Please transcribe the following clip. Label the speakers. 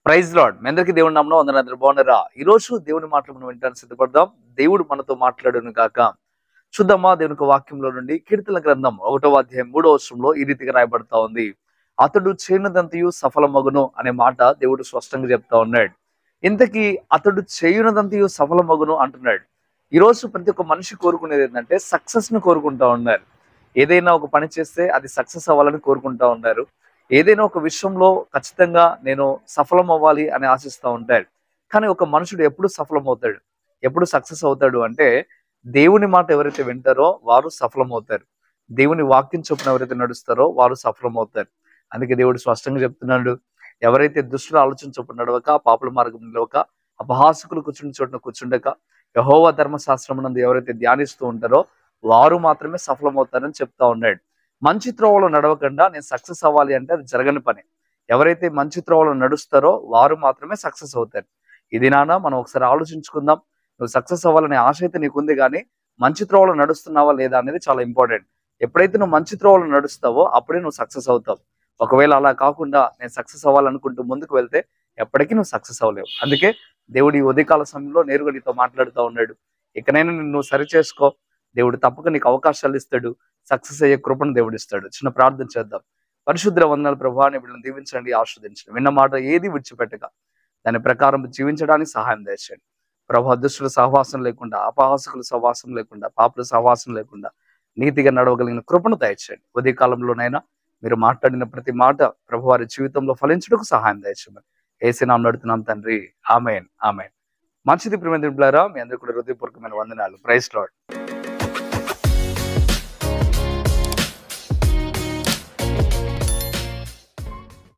Speaker 1: Praise lord. మీ అందరికీ దేవుని నామమున వందనాలు. బాగున్నారా? ఈ రోజు దేవుని మాటలు మనం వినడానికి సిద్ధపడదాం. దేవుడు మనతో మాట్లాడును గాక. చూద్దామా దేవుని యొక్క వాక్యంలో నుండి కీర్తనల గ్రంథం 1వ అధ్యాయం 3వ వచనంలో ఈ రీతిగా రాయబడతా ఉంది. అతడు చేయనిదంతయు సఫలమగును అనే మాట దేవుడు స్పష్టంగా చెప్తా ఉన్నాడు. ఇంతకీ అతడు చేయునదంతయు సఫలమగును అంటున్నాడు. ఈ రోజు ప్రతి ఒక్క మనిషి కోరుకునేది ఏంటంటే సక్సెస్ ను కోరుకుంటా ఉన్నారు. ఏదైనా ఒక పని చేస్తే అది సక్సెస్ అవ్వాలని కోరుకుంటా ఉన్నారు. ఏదైనా ఒక విషయంలో ఖచ్చితంగా నేను సఫలం అవ్వాలి అని ఆశిస్తూ ఉంటాడు. కానీ ఒక మనుషుడు ఎప్పుడు సఫలం అవుతాడు, ఎప్పుడు సక్సెస్ అవుతాడు అంటే దేవుని మాట ఎవరైతే వింటారో వారు సఫలం అవుతారు. దేవుని వాక్యం చొప్పున ఎవరైతే నడుస్తారో వారు సఫలం అవుతారు. అందుకే దేవుడు స్పష్టంగా చెప్తున్నాడు, ఎవరైతే దుష్టుల ఆలోచన చొప్పున నడవక, పాపుల మార్గం నిలవక, అపహాసకులు కూర్చుని చోటున కూర్చుండక, యెహోవా ధర్మశాస్త్రమునందు ఎవరైతే ధ్యానిస్తూ ఉంటారో వారు మాత్రమే సఫలం అవుతారని చెప్తా ఉన్నాడు. మంచి త్రోవలో నడవకుండా నేను సక్సెస్ అవ్వాలి అంటే అది జరగని పని. ఎవరైతే మంచి త్రోవలో నడుస్తారో వారు మాత్రమే సక్సెస్ అవుతారు. ఇది మనం ఒకసారి ఆలోచించుకుందాం. నువ్వు సక్సెస్ అవ్వాలనే ఆశ అయితే నీకుంది, కానీ మంచి త్రోవలో నడుస్తున్నావా లేదా అనేది చాలా ఇంపార్టెంట్. ఎప్పుడైతే నువ్వు మంచి త్రోవలో నడుస్తావో అప్పుడే నువ్వు సక్సెస్ అవుతావు. ఒకవేళ అలా కాకుండా నేను సక్సెస్ అవ్వాలనుకుంటూ ముందుకు వెళ్తే ఎప్పటికీ నువ్వు సక్సెస్ అవ్వలేవు. అందుకే దేవుడు ఈ ఉదయకాల సమయంలో నేరుగా నీతో మాట్లాడుతూ ఉన్నాడు. ఇకనైనా నిన్ను సరి చేసుకో. దేవుడు తప్పక నీకు అవకాశాలు ఇస్తాడు. సక్సెస్ అయ్యే కృపను దేవుడు ఇస్తాడు. చిన్న ప్రార్థన చేద్దాం. పరిశుద్ధ వందనాలు ప్రభువా, నీ బిడ్డలను దీవించండి, ఆశీర్వదించండి. విన్న మాట ఏది విడిచిపెట్టక దాని ప్రకారం జీవించడానికి సహాయం దయచేయండి. ప్రభు దుష్టుల సహవాసం లేకుండా, అపహాసకుల సహవాసం లేకుండా, పాపుల సహవాసం లేకుండా నీతిగా నడవగలిగిన కృపను దయచేయండి. ఉదయ కాలంలోనైనా మీరు మాట్లాడిన ప్రతి మాట ప్రభు వారి జీవితంలో ఫలించుటకు సహాయం దయచేయండి. యేసు నామమున అడుగుతున్నాం తండ్రి, ఆమేన్ ఆమేన్. మంచిది ప్రియమైన బిడ్డలారా, మీ అందరికీ కూడా హృదయపూర్వకమైన వందనాలు. Praise lord.